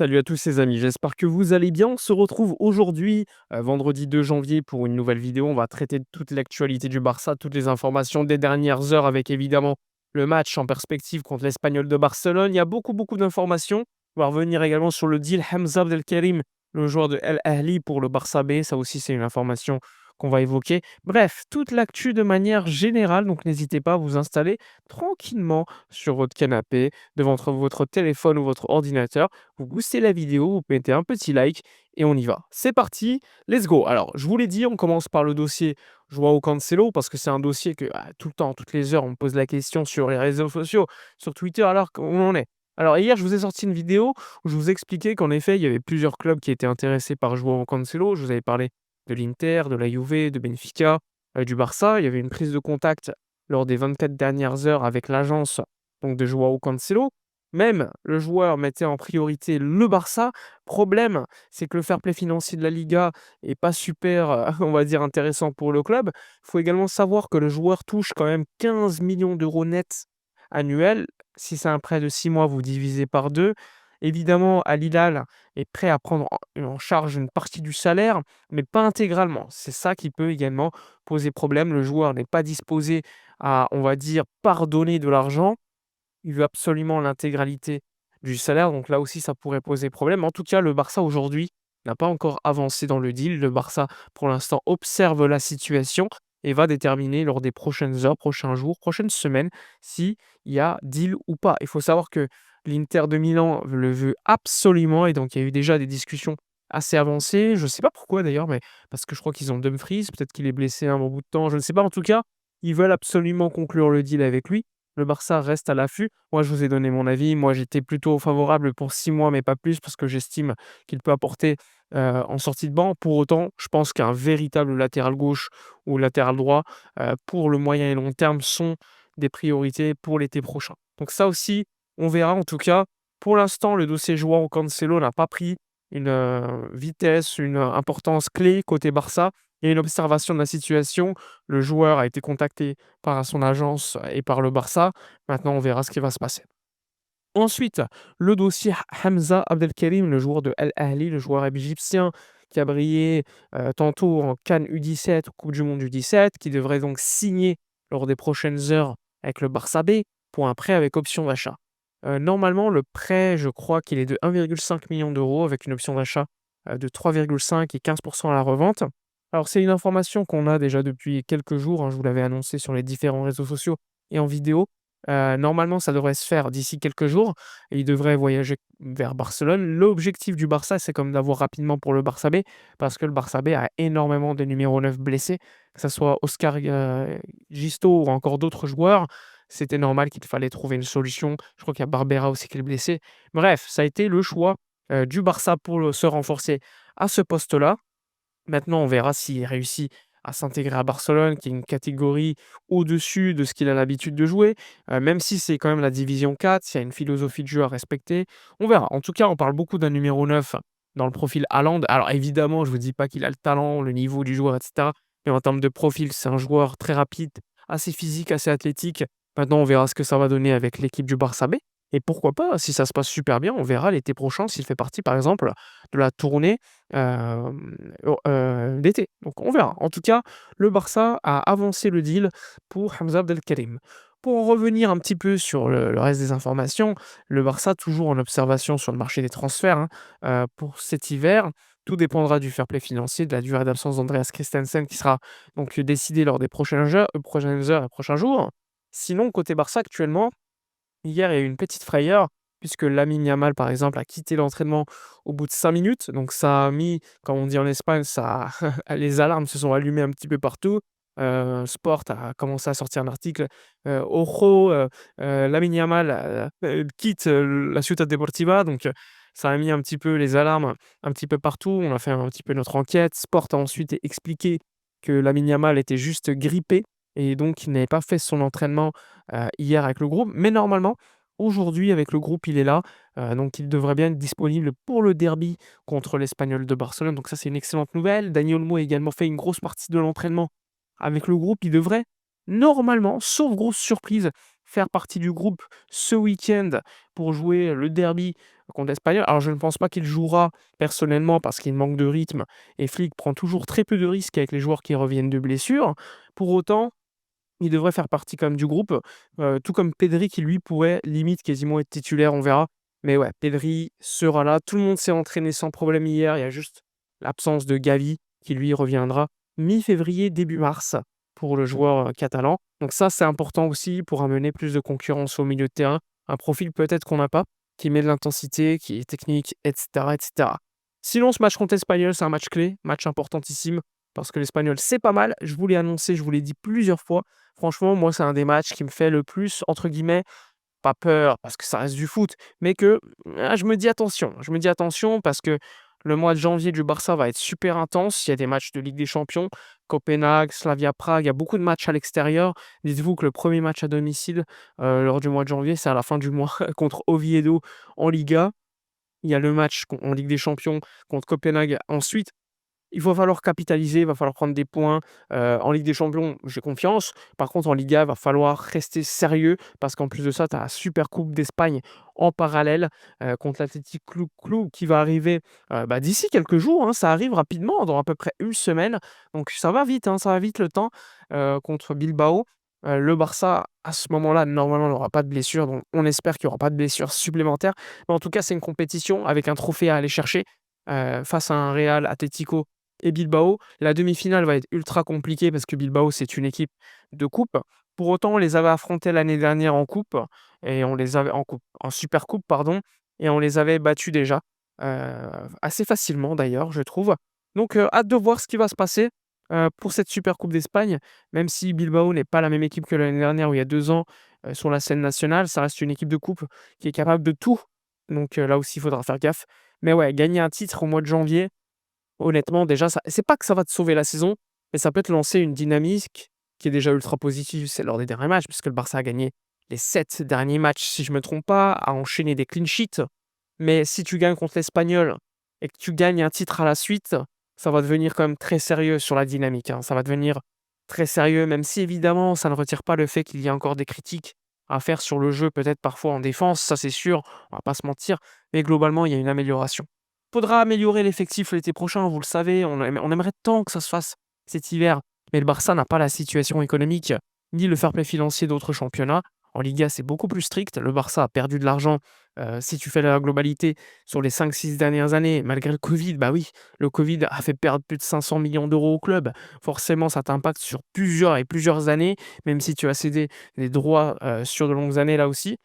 Salut à tous les amis, j'espère que vous allez bien. On se retrouve aujourd'hui, vendredi 2 janvier pour une nouvelle vidéo. On va traiter de toute l'actualité du Barça, toutes les informations des dernières heures avec évidemment le match en perspective contre l'Espagnol de Barcelone. Il y a beaucoup d'informations. On va revenir également sur le deal Hamza Abdelkarim, le joueur de El Ahly pour le Barça B. Ça aussi, c'est une information qu'on va évoquer. Bref, toute l'actu de manière générale. Donc n'hésitez pas à vous installer tranquillement sur votre canapé, devant votre téléphone ou votre ordinateur. Vous boostez la vidéo, vous mettez un petit like et on y va. C'est parti, let's go. Alors, je vous l'ai dit, on commence par le dossier Joao Cancelo parce que c'est un dossier que tout le temps, toutes les heures, on me pose la question sur les réseaux sociaux, sur Twitter, alors où on en est. Alors hier, je vous ai sorti une vidéo où je vous expliquais qu'en effet, il y avait plusieurs clubs qui étaient intéressés par Joao Cancelo. Je vous avais parlé de l'Inter, de la Juve, de Benfica, du Barça. Il y avait une prise de contact lors des 24 dernières heures avec l'agence donc de Joao Cancelo. Même le joueur mettait en priorité le Barça. Problème, c'est que le fair play financier de la Liga est pas super, on va dire intéressant pour le club. Il faut également savoir que le joueur touche quand même 15 millions d'euros nets annuels. Si c'est un prêt de 6 mois, vous divisez par 2. Évidemment, Al Hilal est prêt à prendre en charge une partie du salaire, mais pas intégralement. C'est ça qui peut également poser problème. Le joueur n'est pas disposé à, on va dire, pardonner de l'argent. Il veut absolument l'intégralité du salaire, donc là aussi ça pourrait poser problème. En tout cas, le Barça aujourd'hui n'a pas encore avancé dans le deal. Le Barça, pour l'instant, observe la situation et va déterminer lors des prochaines heures, prochains jours, prochaines semaines, s'il y a deal ou pas. Il faut savoir que l'Inter de Milan le veut absolument et donc il y a eu déjà des discussions assez avancées. Je ne sais pas pourquoi d'ailleurs, mais parce que je crois qu'ils ont Dumfries, peut-être qu'il est blessé un bon bout de temps, je ne sais pas. En tout cas, ils veulent absolument conclure le deal avec lui. Le Barça reste à l'affût. Moi, je vous ai donné mon avis. Moi, j'étais plutôt favorable pour 6 mois, mais pas plus, parce que j'estime qu'il peut apporter en sortie de banc. Pour autant, je pense qu'un véritable latéral gauche ou latéral droit, pour le moyen et long terme, sont des priorités pour l'été prochain. Donc ça aussi, on verra. En tout cas, pour l'instant, le dossier Joao Cancelo n'a pas pris une vitesse, une importance clé côté Barça. Il y a une observation de la situation. Le joueur a été contacté par son agence et par le Barça. Maintenant, on verra ce qui va se passer. Ensuite, le dossier Hamza Abdelkarim, le joueur de Al Ahly, le joueur égyptien qui a brillé tantôt en CAN U17 ou Coupe du Monde U17, qui devrait donc signer lors des prochaines heures avec le Barça B pour un prêt avec option d'achat. Normalement, le prêt, je crois qu'il est de 1,5 million d'euros avec une option d'achat de 3,5 et 15% à la revente. Alors, c'est une information qu'on a déjà depuis quelques jours, hein, je vous l'avais annoncé sur les différents réseaux sociaux et en vidéo. Normalement, ça devrait se faire d'ici quelques jours et il devrait voyager vers Barcelone. L'objectif du Barça, c'est comme d'avoir rapidement pour le Barça B, parce que le Barça B a énormément de numéro 9 blessés, que ce soit Oscar Gisto ou encore d'autres joueurs. C'était normal qu'il fallait trouver une solution. Je crois qu'il y a Barbera aussi qui est blessé. Bref, ça a été le choix du Barça pour se renforcer à ce poste-là. Maintenant, on verra s'il réussit à s'intégrer à Barcelone, qui est une catégorie au-dessus de ce qu'il a l'habitude de jouer. Même si c'est quand même la division 4, il y a une philosophie de jeu à respecter. On verra. En tout cas, on parle beaucoup d'un numéro 9 dans le profil Haaland. Alors évidemment, je ne vous dis pas qu'il a le talent, le niveau du joueur, etc. Mais en termes de profil, c'est un joueur très rapide, assez physique, assez athlétique. Maintenant, on verra ce que ça va donner avec l'équipe du Barça B. Et pourquoi pas, si ça se passe super bien, on verra l'été prochain s'il fait partie, par exemple, de la tournée d'été. Donc on verra. En tout cas, le Barça a avancé le deal pour Hamza Abdelkarim. Pour en revenir un petit peu sur le reste des informations, le Barça toujours en observation sur le marché des transferts, hein, pour cet hiver. Tout dépendra du fair play financier, de la durée d'absence d'Andreas Christensen qui sera donc décidé lors des prochaines heures et prochains jours. Sinon, côté Barça actuellement, hier, il y a eu une petite frayeur puisque Lamine Yamal, par exemple, a quitté l'entraînement au bout de 5 minutes. Donc ça a mis, comme on dit en Espagne, ça les alarmes se sont allumées un petit peu partout. Sport a commencé à sortir un article, Ojo, Lamine Yamal, quitte, la Ciutat Deportiva. Donc ça a mis un petit peu les alarmes un petit peu partout. On a fait un petit peu notre enquête. Sport a ensuite expliqué que Lamine Yamal était juste grippé et donc il n'avait pas fait son entraînement hier avec le groupe. Mais normalement, aujourd'hui, avec le groupe, il est là. Donc il devrait bien être disponible pour le derby contre l'Espagnol de Barcelone. Donc ça, c'est une excellente nouvelle. Dani Olmo a également fait une grosse partie de l'entraînement avec le groupe. Il devrait normalement, sauf grosse surprise, faire partie du groupe ce week-end pour jouer le derby contre l'Espagnol. Alors je ne pense pas qu'il jouera personnellement parce qu'il manque de rythme et Flick prend toujours très peu de risques avec les joueurs qui reviennent de blessures. Pour autant, il devrait faire partie quand même du groupe, tout comme Pedri qui lui pourrait limite quasiment être titulaire, on verra. Mais ouais, Pedri sera là. Tout le monde s'est entraîné sans problème hier. Il y a juste l'absence de Gavi qui lui reviendra mi-février, début mars pour le joueur, catalan. Donc ça, c'est important aussi pour amener plus de concurrence au milieu de terrain. Un profil peut-être qu'on n'a pas, qui met de l'intensité, qui est technique, et cetera, et cetera. Sinon, ce match contre l'Espagnol, c'est un match clé, match importantissime parce que l'Espagnol, c'est pas mal. Je vous l'ai annoncé, je vous l'ai dit plusieurs fois. Franchement, moi, c'est un des matchs qui me fait le plus, entre guillemets, pas peur, parce que ça reste du foot, mais que je me dis attention. Je me dis attention parce que le mois de janvier du Barça va être super intense. Il y a des matchs de Ligue des Champions, Copenhague, Slavia Prague, il y a beaucoup de matchs à l'extérieur. Dites-vous que le premier match à domicile lors du mois de janvier, c'est à la fin du mois contre Oviedo en Liga. Il y a le match en Ligue des Champions contre Copenhague ensuite. Il va falloir capitaliser, il va falloir prendre des points. En Ligue des Champions, j'ai confiance. Par contre, en Liga, il va falloir rester sérieux parce qu'en plus de ça, tu as la Super Coupe d'Espagne en parallèle contre l'Athletic Club qui va arriver d'ici quelques jours, hein. Ça arrive rapidement, dans à peu près une semaine. Donc ça va vite, hein, ça va vite le temps contre Bilbao. Le Barça, à ce moment-là, normalement, n'aura pas de blessure. Donc on espère qu'il n'y aura pas de blessure supplémentaire. Mais en tout cas, c'est une compétition avec un trophée à aller chercher face à un Real Atlético et Bilbao. La demi-finale va être ultra compliquée parce que Bilbao, c'est une équipe de coupe. Pour autant, on les avait affrontés l'année dernière en coupe et on les avait en super coupe, pardon, et on les avait battus déjà assez facilement d'ailleurs, je trouve. Donc, hâte de voir ce qui va se passer pour cette super coupe d'Espagne. Même si Bilbao n'est pas la même équipe que l'année dernière ou il y a 2 ans sur la scène nationale, ça reste une équipe de coupe qui est capable de tout. Donc, là aussi, il faudra faire gaffe. Mais ouais, gagner un titre au mois de janvier, honnêtement, déjà, ça c'est pas que ça va te sauver la saison, mais ça peut te lancer une dynamique qui est déjà ultra positive. C'est lors des derniers matchs, puisque le Barça a gagné les 7 derniers matchs, si je me trompe pas, a enchaîné des clean sheets. Mais si tu gagnes contre l'Espagnol et que tu gagnes un titre à la suite, ça va devenir quand même très sérieux sur la dynamique, hein. Ça va devenir très sérieux, même si évidemment, ça ne retire pas le fait qu'il y a encore des critiques à faire sur le jeu, peut-être parfois en défense, ça c'est sûr, on va pas se mentir, mais globalement, il y a une amélioration. Faudra améliorer l'effectif l'été prochain, vous le savez, on aimerait tant que ça se fasse cet hiver, mais le Barça n'a pas la situation économique ni le fair play financier d'autres championnats. En Liga, c'est beaucoup plus strict. Le Barça a perdu de l'argent, si tu fais la globalité sur les 5-6 dernières années, malgré le Covid. Bah oui, le Covid a fait perdre plus de 500 millions d'euros au club. Forcément, ça t'impacte sur plusieurs et plusieurs années, même si tu as cédé des droits, sur de longues années là aussi.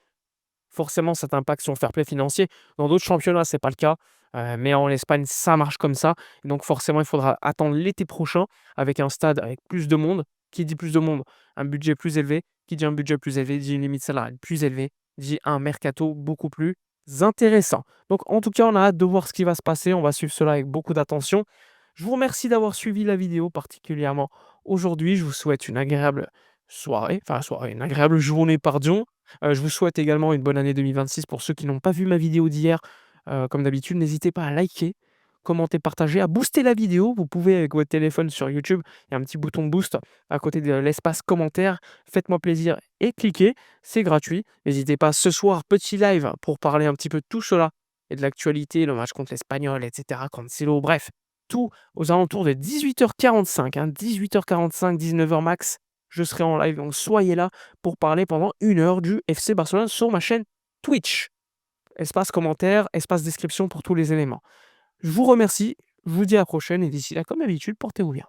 Forcément, ça t'impacte sur le fair play financier. Dans d'autres championnats, c'est pas le cas, mais en Espagne, ça marche comme ça. Donc forcément, il faudra attendre l'été prochain avec un stade avec plus de monde. Qui dit plus de monde? Un budget plus élevé. Qui dit un budget plus élevé dit une limite salariale plus élevée, dit un mercato beaucoup plus intéressant. Donc en tout cas, on a hâte de voir ce qui va se passer. On va suivre cela avec beaucoup d'attention. Je vous remercie d'avoir suivi la vidéo particulièrement aujourd'hui. Je vous souhaite une agréable soirée, une agréable journée, pardon. Je vous souhaite également une bonne année 2026 pour ceux qui n'ont pas vu ma vidéo d'hier. Comme d'habitude, n'hésitez pas à liker, commenter, partager, à booster la vidéo. Vous pouvez avec votre téléphone sur YouTube, il y a un petit bouton boost à côté de l'espace commentaire. Faites-moi plaisir et cliquez, c'est gratuit. N'hésitez pas ce soir, petit live pour parler un petit peu de tout cela et de l'actualité, le match contre l'Espagnol, etc. Cancelo, bref, tout aux alentours de 18h45, 18h45, 19h max. Je serai en live, donc soyez là pour parler pendant 1 heure du FC Barcelone sur ma chaîne Twitch. Espace commentaire, espace description pour tous les éléments. Je vous remercie, je vous dis à la prochaine et d'ici là, comme d'habitude, portez-vous bien.